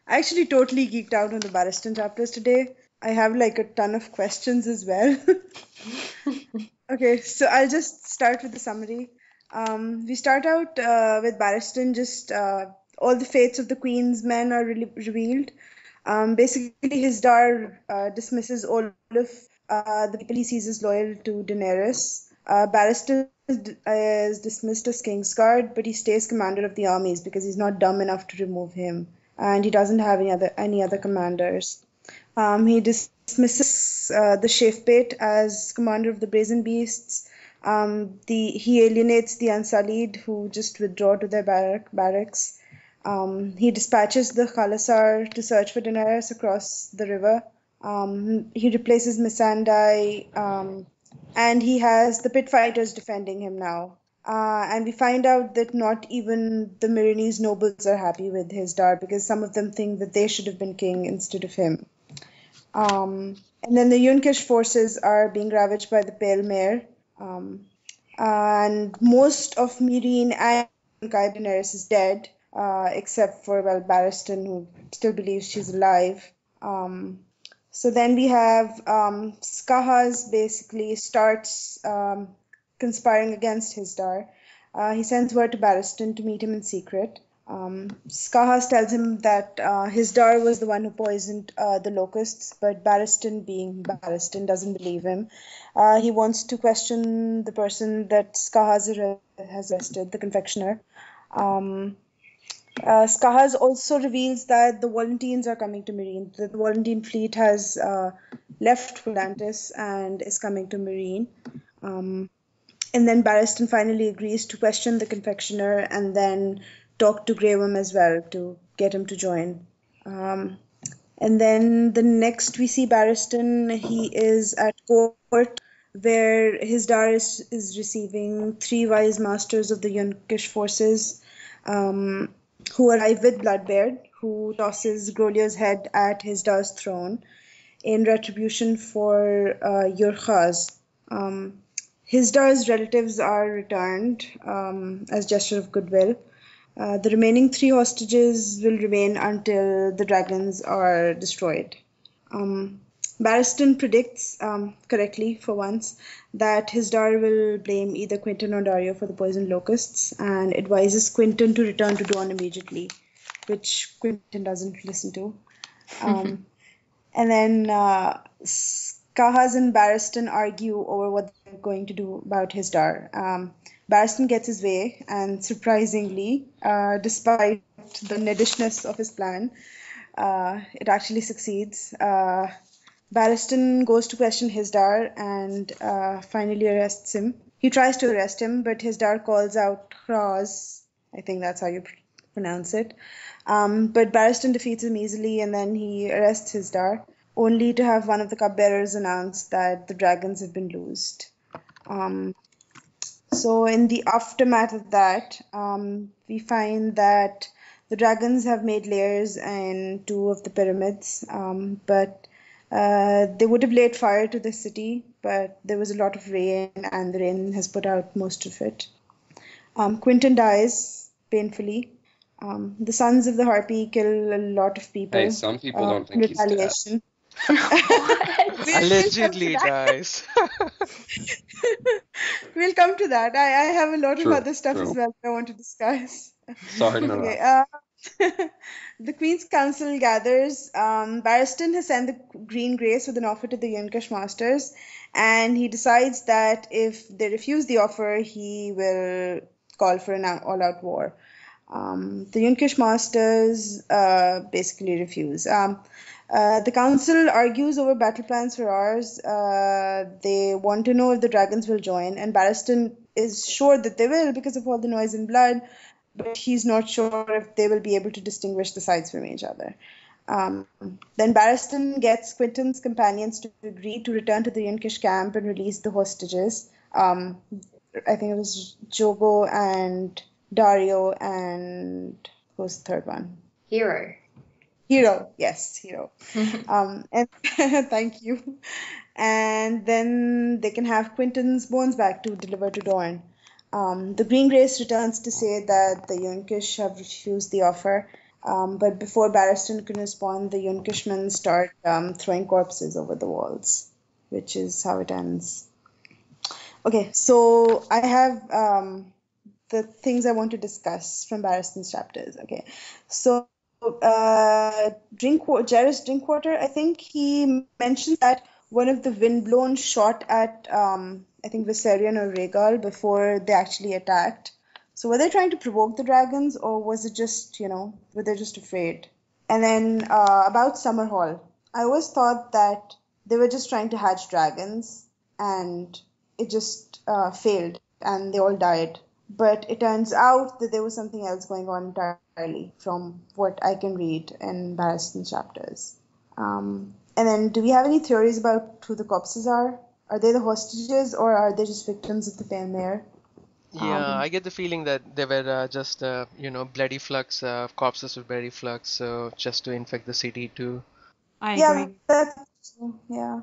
I actually totally geeked out on the Barristan chapters today. I have like a ton of questions as well. Okay, so I'll just start with the summary. We start out with Barristan, just all the fates of the Queen's men are revealed. Basically, his Dar dismisses all of the people he sees as loyal to Daenerys. Barristan is dismissed as Kingsguard, but he stays commander of the armies because he's not dumb enough to remove him, and he doesn't have any other commanders. He dismisses the Shafebate as commander of the Brazen Beasts. He alienates the Unsullied, who just withdraw to their barracks. He dispatches the Khalasar to search for Daenerys across the river. He replaces Missandei, and he has the pit fighters defending him now. And we find out that not even the Meereenese nobles are happy with his Dar because some of them think that they should have been king instead of him. And then the Yunkish forces are being ravaged by the Pale Mare. And most of Meereen and Daenerys is dead, except for, well, Barristan, who still believes she's alive. So then we have Skahaz basically starts conspiring against Hisdar. He sends word to Barristan to meet him in secret. Skahas tells him that Hisdar was the one who poisoned the locusts, but Barristan, being Barristan, doesn't believe him. He wants to question the person that Skahas has arrested, the confectioner. Skahas also reveals that the Volantines are coming to Meereen. The Volantine fleet has left Volantis and is coming to Meereen. And then Barristan finally agrees to question the confectioner and then talk to Grey Worm as well to get him to join. And then the next we see Barristan, he is at court where Hisdar is receiving 3 wise masters of the Yunkish forces who arrive with Bloodbeard, who tosses Grolia's head at Hisdar's throne in retribution for Yurkhaz. Hisdar's relatives are returned as gesture of goodwill. The remaining 3 hostages will remain until the dragons are destroyed. Barristan predicts, correctly for once, that Hisdar will blame either Quentyn or Daario for the poisoned locusts and advises Quentyn to return to Dawn immediately, which Quentyn doesn't listen to. And then Skahas and Barristan argue over what they're going to do about Hisdar. Barristan gets his way, and surprisingly, despite the nedishness of his plan, it actually succeeds. Barristan goes to question Hisdar and finally arrests him. He tries to arrest him, but Hisdar calls out Hraz. I think that's how you pronounce it. But Barristan defeats him easily, and then he arrests Hisdar, only to have one of the cupbearers announce that the dragons have been loosed. So in the aftermath of that, we find that the dragons have made lairs in 2 of the pyramids, but they would have laid fire to the city, but there was a lot of rain, and the rain has put out most of it. Quentyn dies painfully. The sons of the Harpy kill a lot of people. Hey, some people don't think he's dead. Retaliation. Allegedly dies. We'll come to that. I have a lot of True, other stuff as true. well that I want to discuss. Sorry to interrupt. Okay. The Queen's Council gathers. Barristan has sent the Green Grace with an offer to the Yunkish Masters, and he decides that if they refuse the offer, he will call for an all-out war. The Yunkish Masters basically refuse. The council argues over battle plans for hours. They want to know if the dragons will join, and Barristan is sure that they will because of all the noise and blood, but he's not sure if they will be able to distinguish the sides from each other. Then Barristan gets Quentyn's companions to agree to return to the Yunkish camp and release the hostages. I think it was Jogo and Daario and who was the third one? Hero. Yes, Hero. And thank you. And then they can have Quentyn's bones back to deliver to Dorne. The Green Grace returns to say that the Yunkish have refused the offer, But before Barristan can respond, the Yunkishmen start throwing corpses over the walls, which is how it ends. Okay, so I have the things I want to discuss from Barristan's chapters. Okay, so Jairus Drinkwater, I think he mentions that one of the windblown shot at I think Viserion or Rhaegal before they actually attacked. So were they trying to provoke the dragons, or was it just, were they just afraid? And then about Summerhall, I always thought that they were just trying to hatch dragons, and it just failed, and they all died. But it turns out that there was something else going on entirely from what I can read in Barristan's chapters. And then, do we have any theories about who the corpses are? Are they the hostages, or are they just victims of the Pale Mare? Yeah, I get the feeling that they were just, bloody flux, corpses with bloody flux, so just to infect the city too. I Yeah, agree. that's true. Yeah.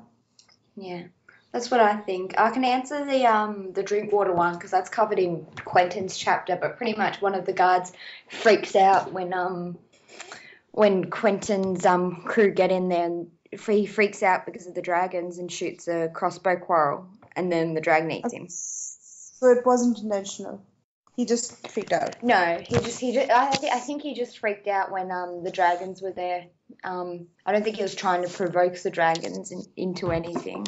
Yeah, that's what I think. I can answer the Drinkwater one because that's covered in Quentin's chapter, but pretty much one of the guards freaks out when Quentin's crew get in there, and he freaks out because of the dragons and shoots a crossbow quarrel, and then the dragon eats him. So it wasn't intentional. He just freaked out. No, I think he just freaked out when the dragons were there. I don't think he was trying to provoke the dragons into anything.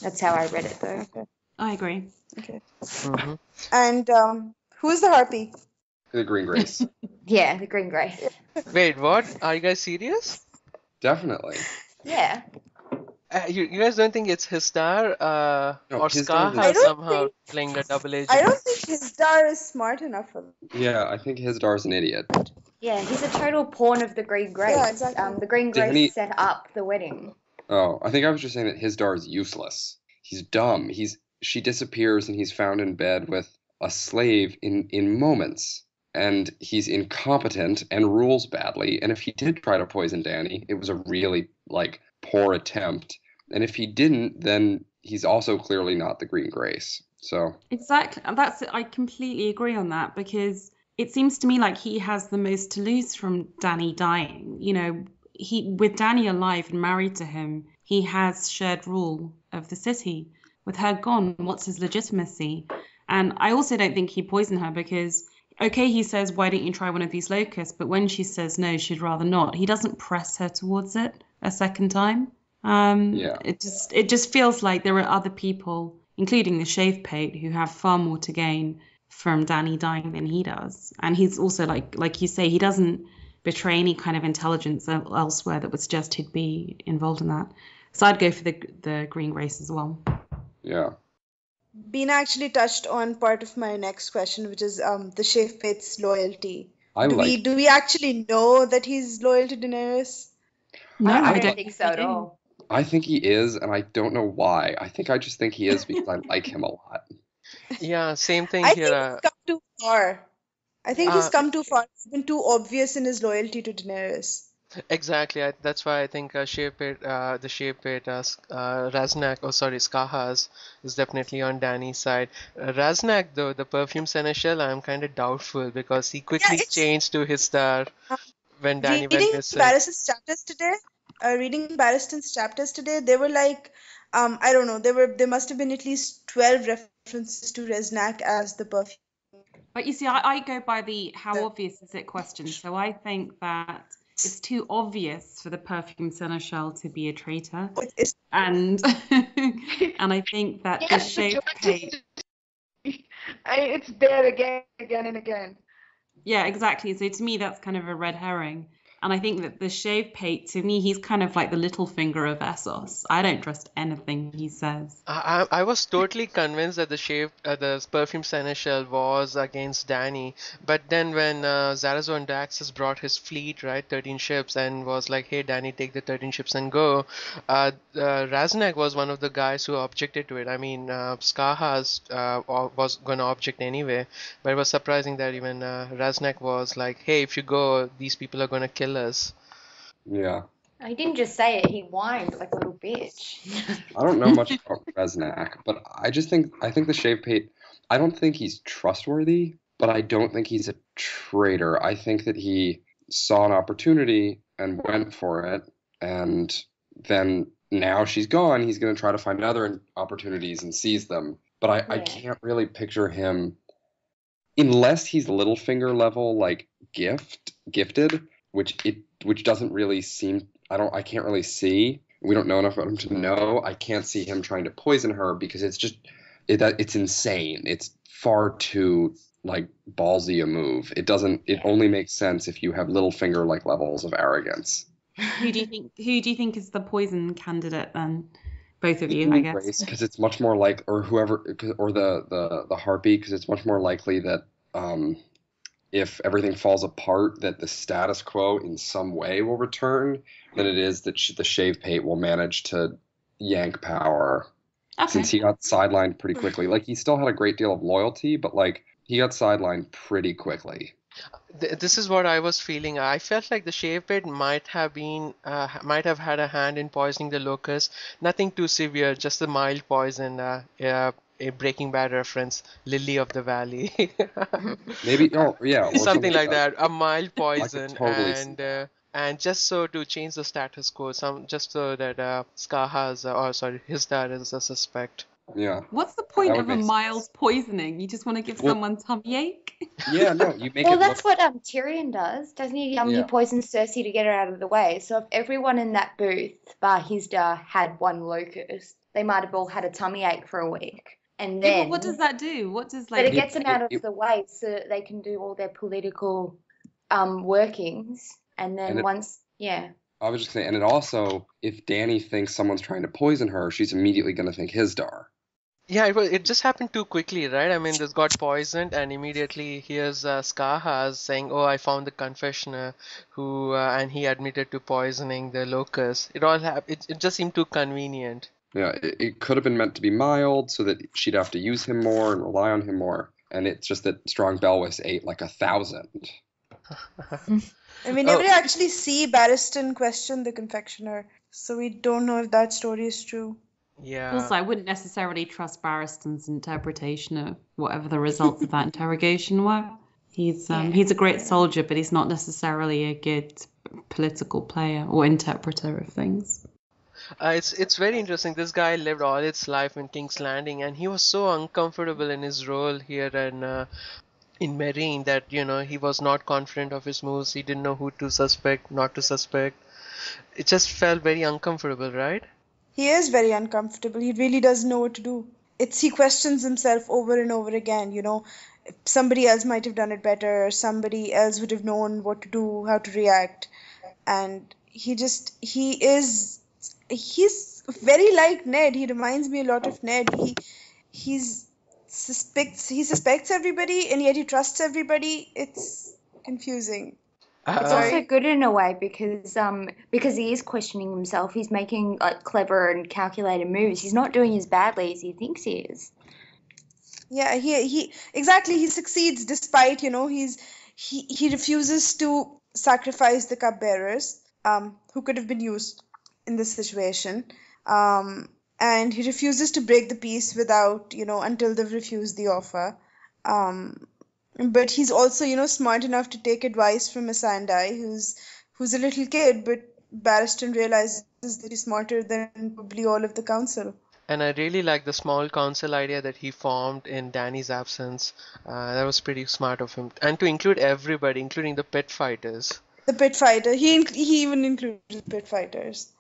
That's how I read it, though. Okay. I agree. Okay. Mm-hmm. And who is the harpy? The Green Grace. Yeah, the Green Grace. Wait, what? Are you guys serious? Definitely. Yeah. You guys don't think it's Histar No, or Histar Skaha is- somehow playing the double agent? I don't think Hisdar is smart enough for them. Yeah, I think Hisdar's an idiot. Yeah, he's a total pawn of the Green Grace. Yeah, exactly. The Green Grace Danny- set up the wedding. Oh, I think I was just saying that Hisdar is useless. He's dumb. She disappears and he's found in bed with a slave in moments. And he's incompetent and rules badly. And if he did try to poison Dany, it was a really, poor attempt. And if he didn't, then he's also clearly not the Green Grace. So Exactly. I completely agree on that, because it seems to me like he has the most to lose from Dany dying. With Dany alive and married to him, he has shared rule of the city. With her gone, what's his legitimacy? And I also don't think he poisoned her because, okay, he says, why don't you try one of these locusts? But when she says no, she'd rather not. He doesn't press her towards it a second time. Yeah. It just feels like there are other people, including the Shave Pate, who have far more to gain from Dany dying than he does. And he's also, like you say, he doesn't betray any kind of intelligence elsewhere that would suggest he'd be involved in that. So I'd go for the Green Grace as well. Yeah. Bina actually touched on part of my next question, which is the Shave Pate's loyalty. Do we actually know that he's loyal to Daenerys? No, I don't think so at do. all. I think he is, and I don't know why. I just think he is because I like him a lot. Yeah, same thing I here. think he's come too far. I think he's come too far. He's been too obvious in his loyalty to Daenerys. Exactly. That's why I think the Shave Pate, Skahas is definitely on Dany's side. Raznak, though, the perfume seneschal, I'm kind of doubtful because he quickly changed to Histar when Dany went missing. Reading Barristan's chapters today, they were like, I don't know, there must have been at least 12 references to Raznak as the perfume. But you see, I go by the how obvious is it question. So I think that it's too obvious for the perfume seneschal to be a traitor. And and I think that the Shave Pate... It's there again and again. Yeah, exactly. So to me, that's kind of a red herring. And I think that the Shave Pate, to me, he's kind of like the little finger of Essos. I don't trust anything he says. I was totally convinced that the perfume seneschal was against Dany, but then when Zarazon Daxus brought his fleet, right, 13 ships, and was like, hey Dany, take the 13 ships and go, Raznak was one of the guys who objected to it. I mean, Skahas was going to object anyway, but it was surprising that even Raznak was like, hey, if you go, these people are going to kill us. Yeah. He didn't just say it, he whined like a little bitch. I don't know much about Raznak, but I think the Shave Pate, I don't think he's trustworthy, but I don't think he's a traitor. I think that he saw an opportunity and went for it, and then now she's gone. He's going to try to find other opportunities and seize them. But I Yeah. can't really picture him, unless he's Littlefinger level, like gifted, which doesn't really seem. I can't really see. We don't know enough about him to know. I can't see him trying to poison her because it's insane. It's far too like ballsy a move. It only makes sense if you have Littlefinger like levels of arrogance. Who do you think is the poison candidate then? Both of you, I guess. Because it's much more like, or whoever, or the harpy, because it's much more likely that if everything falls apart, that the status quo in some way will return, than it is that the Shave Pate will manage to yank power. Okay. Since he got sidelined pretty quickly. Like, he still had a great deal of loyalty, but like he got sidelined pretty quickly. This is what I was feeling. I felt like the Shave Pit might have had a hand in poisoning the locust. Nothing too severe, just a mild poison. A Breaking Bad reference, Lily of the Valley. Maybe, oh yeah, or Something like that. A mild I could poison, totally see and just so to change the status quo, just so that Scar has, or sorry, his dad is a suspect. Yeah. What's the point That of would a make mild poisoning? You just want to give someone tummy ache? Yeah, no, you make Well, it that's look. what Tyrion does, doesn't he? He Yeah. poisons Cersei to get her out of the way. So if everyone in that booth, bar Hisda, had one locust, they might have all had a tummy ache for a week. And Yeah, then, but what does that do? What does but it like? gets them out of it- the way so that they can do all their political workings. And then And it- once, yeah. I was just saying, and it also, if Dany thinks someone's trying to poison her, she's immediately going to think Hisdar. Yeah, it just happened too quickly, right? I mean, this got poisoned, and immediately here's Skahaz saying, "Oh, I found the confessioner, who and he admitted to poisoning the locust." It just seemed too convenient. Yeah, it could have been meant to be mild so that she'd have to use him more and rely on him more. And it's just that Strong Belwys ate like 1,000. And we never actually see Barristan question the confectioner, so we don't know if that story is true. Yeah. Also, I wouldn't necessarily trust Barristan's interpretation of whatever the results of that interrogation were. He's a great soldier, but he's not necessarily a good political player or interpreter of things. It's very interesting. This guy lived all his life in King's Landing, and he was so uncomfortable in his role here in Meereen that he was not confident of his moves. He didn't know who to suspect, not to suspect. It just felt very uncomfortable, right? He is very uncomfortable. He really doesn't know what to do. He questions himself over and over again. Somebody else might have done it better. Somebody else would have known what to do, how to react, and he's very like Ned. He reminds me a lot of Ned. He suspects everybody, and yet he trusts everybody. It's confusing. It's also good in a way because he is questioning himself. He's making like clever and calculated moves. He's not doing as badly as he thinks he is. Yeah, he exactly. He succeeds despite he refuses to sacrifice the cupbearers, who could have been used in this situation, and he refuses to break the peace without until they've refused the offer. But he's also smart enough to take advice from Missandei, who's a little kid, but Barristan realizes that he's smarter than probably all of the council. And I really like the small council idea that he formed in Dany's absence. That was pretty smart of him. And to include everybody, including the pit fighters. The pit fighter. He even included the pit fighters.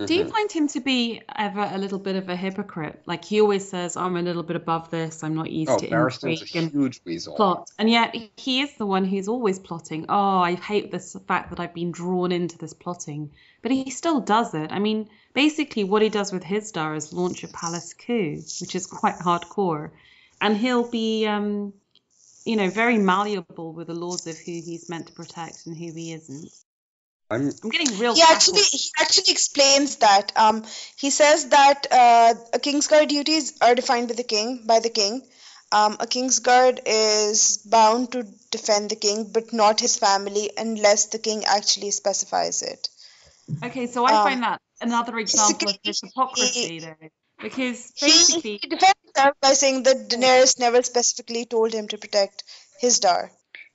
Do you find him to be ever a little bit of a hypocrite? Like, he always says, I'm a little bit above this, I'm not used to Barristan's intrigue a and huge weasel. plot. And yet he is the one who's always plotting. Oh, I hate this fact that I've been drawn into this plotting. But he still does it. I mean, basically what he does with Hisdar is launch a palace coup, which is quite hardcore. And he'll be, very malleable with the laws of who he's meant to protect and who he isn't. I'm getting real. He actually explains that. He says that a Kingsguard duties are defined by the king. A Kingsguard is bound to defend the king, but not his family, unless the king actually specifies it. Okay, so I find that another example of his hypocrisy, though, because basically he defends himself by saying that Daenerys never specifically told him to protect Hisdar.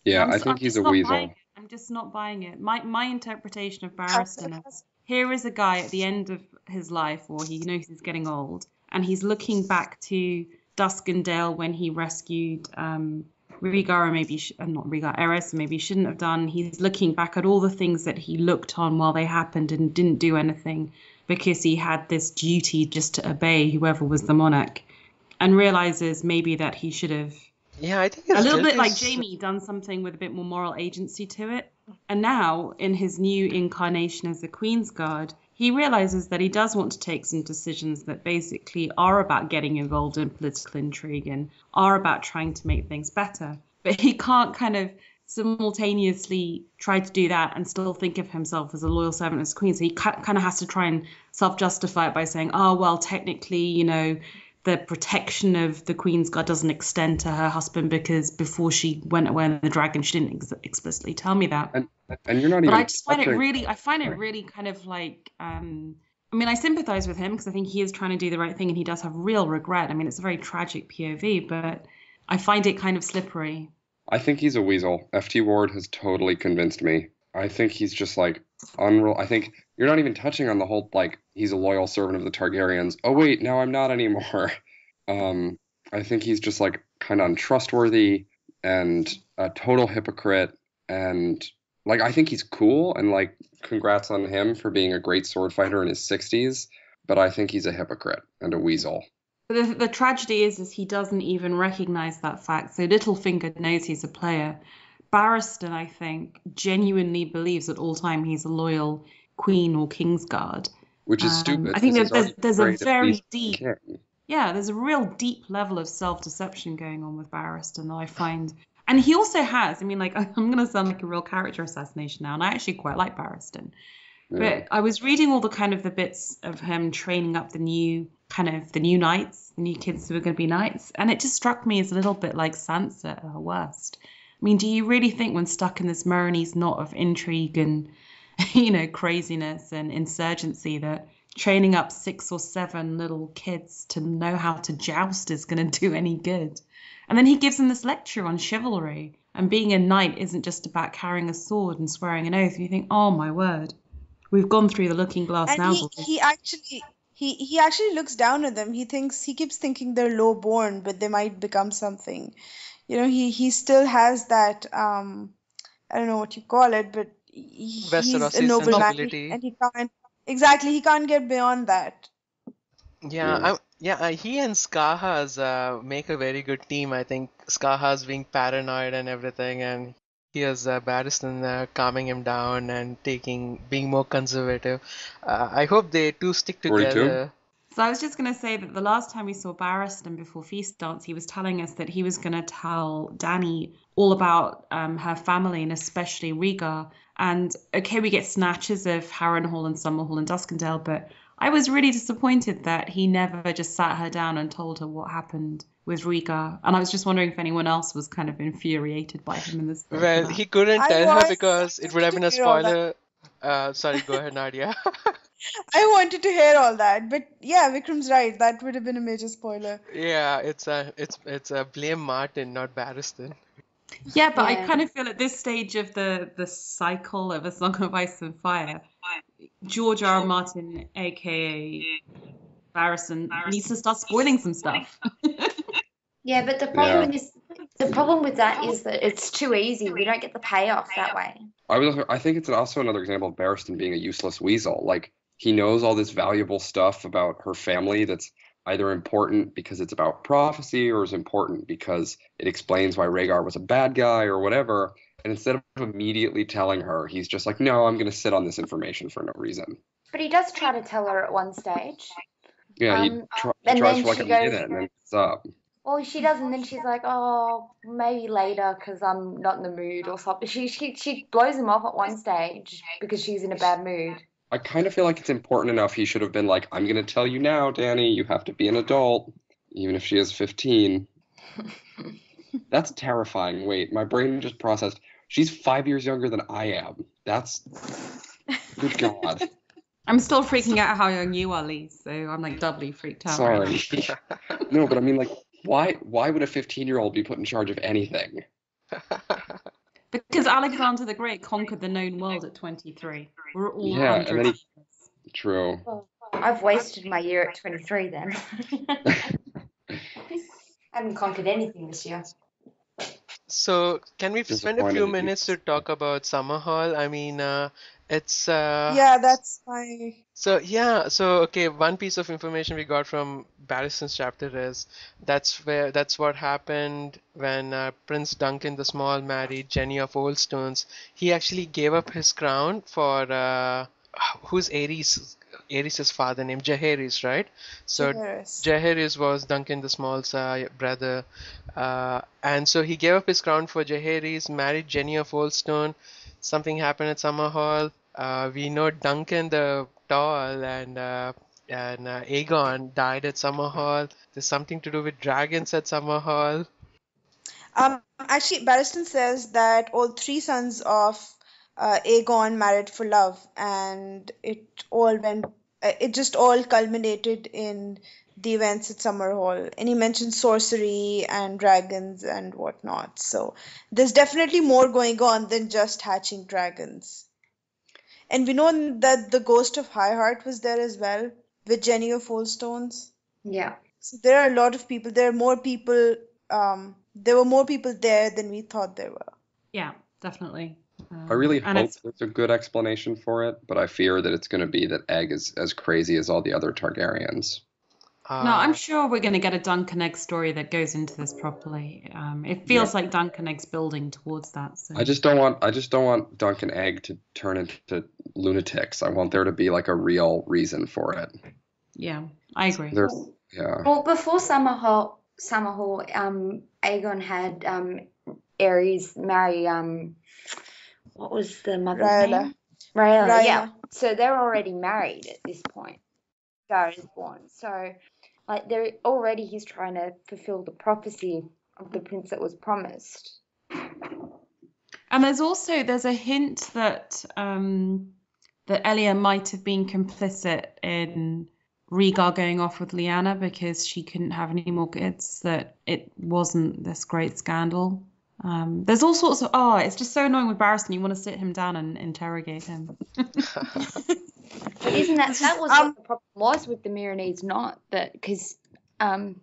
Yeah, I think he's a weasel. I'm just not buying it. My interpretation of Barristan is, here is a guy at the end of his life, or he knows he's getting old, and he's looking back to Duskendale when he rescued Rhaegar, or maybe not Rhaegar, Eris, maybe he shouldn't have done. He's looking back at all the things that he looked on while they happened and didn't do anything because he had this duty just to obey whoever was the monarch, and realizes maybe that he should have, Yeah, I think a his little guilt bit like is. Jaime, done something with a bit more moral agency to it. And now, in his new incarnation as a Queensguard, he realizes that he does want to take some decisions that basically are about getting involved in political intrigue and are about trying to make things better. But he can't kind of simultaneously try to do that and still think of himself as a loyal servant as queen. So he kind of has to try and self-justify it by saying, oh, well, technically, you know, the protection of the Queen's Guard doesn't extend to her husband because before she went away on the dragon, she didn't explicitly tell me that. And you're not But even I just find it touching. really, kind of like, I mean, I sympathize with him because I think he is trying to do the right thing and he does have real regret. I mean, it's a very tragic POV, but I find it kind of slippery. I think he's a weasel. FT Ward has totally convinced me. I think he's just like unreal. I think you're not even touching on the whole, like, he's a loyal servant of the Targaryens. Oh, wait, now I'm not anymore. I think he's just like kind of untrustworthy and a total hypocrite. And like, I think he's cool and like, congrats on him for being a great sword fighter in his 60s. But I think he's a hypocrite and a weasel. But the tragedy is he doesn't even recognize that fact. So Littlefinger knows he's a player. Barristan, I think, genuinely believes at all time he's a loyal queen or Kingsguard. Which is stupid. I think because there's a he's very the deep, king. yeah, there's a real deep level of self-deception going on with Barristan that I find. And he also has, I mean, like, I'm going to sound like a real character assassination now, and I actually quite like Barristan. Yeah. But I was reading all the kind of the bits of him training up the new knights, the new kids who are going to be knights, and it just struck me as a little bit like Sansa at her worst. I mean, do you really think when stuck in this Meereenese knot of intrigue and, you know, craziness and insurgency that training up 6 or 7 little kids to know how to joust is going to do any good? And then he gives them this lecture on chivalry, and being a knight isn't just about carrying a sword and swearing an oath. And you think, oh my word, we've gone through the Looking Glass And now. he actually looks down at them. He keeps thinking they're low born, but they might become something. You know, he still has that I don't know what you call it, but he's a Westerosi noble man, sensibility. and he can't get beyond that. Yeah, he and Skahas make a very good team. I think Skahas being paranoid and everything, and he has Barristan calming him down and being more conservative. I hope they two stick 42? together. So I was just going to say that the last time we saw Barristan before FeastDance, he was telling us that he was going to tell Dany all about her family and especially Rhaegar. And okay, we get snatches of Harrenhal and Summerhall and Duskendale, but I was really disappointed that he never just sat her down and told her what happened with Rhaegar. And I was just wondering if anyone else was kind of infuriated by him in this book. Well, he couldn't I tell her was because it would have been a hear all that. spoiler. Sorry, go ahead, Nadia. I wanted to hear all that, but yeah, Vikram's right. That would have been a major spoiler. Yeah, it's a blame Martin, not Barristan. Yeah, but I Yeah. kind of feel at this stage of the cycle of A Song of Ice and Fire, George R. R. Martin, aka Barristan, needs to start spoiling some stuff. Yeah, but the problem with that is that it's too easy. We don't get the payoff that way. I think it's also another example of Barristan being a useless weasel. Like, he knows all this valuable stuff about her family that's either important because it's about prophecy or is important because it explains why Rhaegar was a bad guy or whatever. And instead of immediately telling her, he's just like, no, I'm going to sit on this information for no reason. But he does try to tell her at one stage. Yeah, he And tries then for like she a goes, minute and then it's up. well, she does, and then she's like, oh, maybe later because I'm not in the mood or something. She blows him off at one stage because she's in a bad mood. I kind of feel like it's important enough. He should have been like, I'm going to tell you now, Dany, you have to be an adult, even if she is 15. That's terrifying. Wait, my brain just processed. She's 5 years younger than I am. That's, good God. I'm still freaking out how young you are, Lee, so I'm like doubly freaked out. right Sorry. No, but I mean, like, why would a 15-year-old be put in charge of anything? now. Because Alexander the Great conquered the known world at 23. We're all Yeah, and then hundreds. true. Well, I've wasted my year at 23 then. I haven't conquered anything this year. So can we spend a few Disappointed in you. minutes to talk about Summerhall? I mean, it's Yeah, that's my. so okay, one piece of information we got from Barristan's chapter is that's what happened when Prince Duncan the Small married Jenny of Oldstones. He actually gave up his crown for who's Aerys' father name? Jaehaerys, right? So Jaehaerys. Jaehaerys was Duncan the Small's brother, and so he gave up his crown for Jaehaerys, married Jenny of Oldstone. Something happened at Summerhall. We know Duncan the Tall and Aegon died at Summerhall. There's something to do with dragons at Summerhall. Actually, Barristan says that all three sons of Aegon married for love, and it just all culminated in the events at Summerhall. And he mentioned sorcery and dragons and whatnot. So there's definitely more going on than just hatching dragons. And we know that the ghost of Highheart was there as well, with Jenny of Oldstones. Yeah. So there are a lot of people. There are more people. There were more people there than we thought there were. Yeah, definitely. I really and hope there's a good explanation for it, but I fear that it's going to be that Egg is as crazy as all the other Targaryens. No, I'm sure we're going to get a Duncan Egg story that goes into this properly. It feels like Duncan Egg's building towards that. So. I just don't want Duncan Egg to turn into lunatics. I want there to be like a real reason for it. Yeah, I agree. Well, before Summerhall, Aegon had Aerys marry what was the mother's name? Rhaella. Yeah. So they're already married at this point. Garrett is born. So like he's trying to fulfill the prophecy of the prince that was promised. And there's a hint that that Elia might have been complicit in Rhaegar going off with Lyanna because she couldn't have any more kids, that it wasn't this great scandal. There's all sorts of it's just so annoying with Barristan. You want to sit him down and interrogate him. But isn't that was what the problem was with the Meereenese knot? That because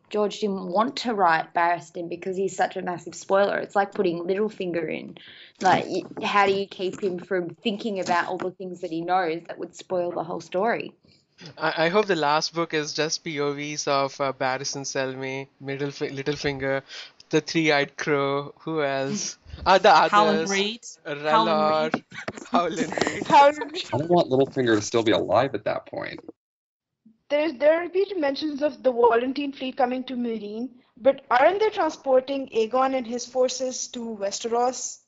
George didn't want to write Barristan because he's such a massive spoiler. It's like putting Littlefinger in. Like, how do you keep him from thinking about all the things that he knows that would spoil the whole story? I hope the last book is just POVs of Barristan, Selmy, Littlefinger, the Three-Eyed Crow. Who else? The others. Howland Reed. Howland Reed. I don't want Littlefinger to still be alive at that point. There are repeated mentions of the Volantene fleet coming to Meereen, but aren't they transporting Aegon and his forces to Westeros?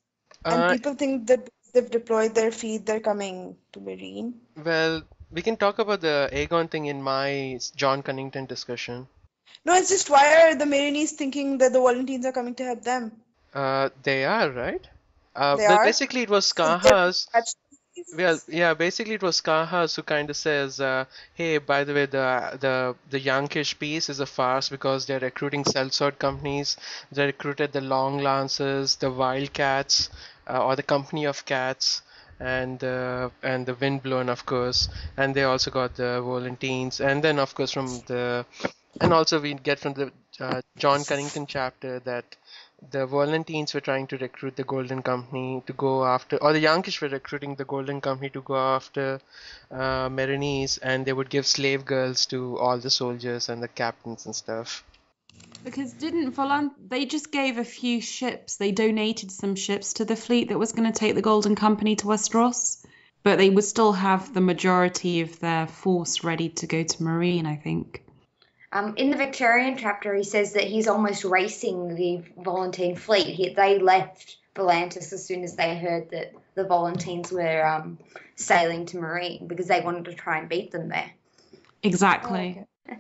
And people think that they've deployed their fleet, they're coming to Meereen. Well, we can talk about the Aegon thing in my John Cunnington discussion. No, it's just why are the Meereenese thinking that the Volantenes are coming to help them? They are, right? They are? Basically it was Skahas. Well, yeah, basically it was Skahas who kind of says, hey, by the way, the Yankish peace is a farce because they're recruiting sellsword companies. They recruited the Long Lancers, the Wildcats, or the Company of Cats, and the Windblown, of course. And they also got the Volantenes. And then, of course, and also we get from the John Cunnington chapter that the Volantenes were trying to recruit the Golden Company to go after, or the Yankish were recruiting the Golden Company to go after Meereenese, and they would give slave girls to all the soldiers and the captains and stuff. Because they just gave a few ships. They donated some ships to the fleet that was going to take the Golden Company to Westeros, but they would still have the majority of their force ready to go to Meereen, I think. In the Victorian chapter, he says that he's almost racing the Volantene fleet. They left Volantis as soon as they heard that the Volantenes were sailing to Meereen because they wanted to try and beat them there. Exactly. Okay.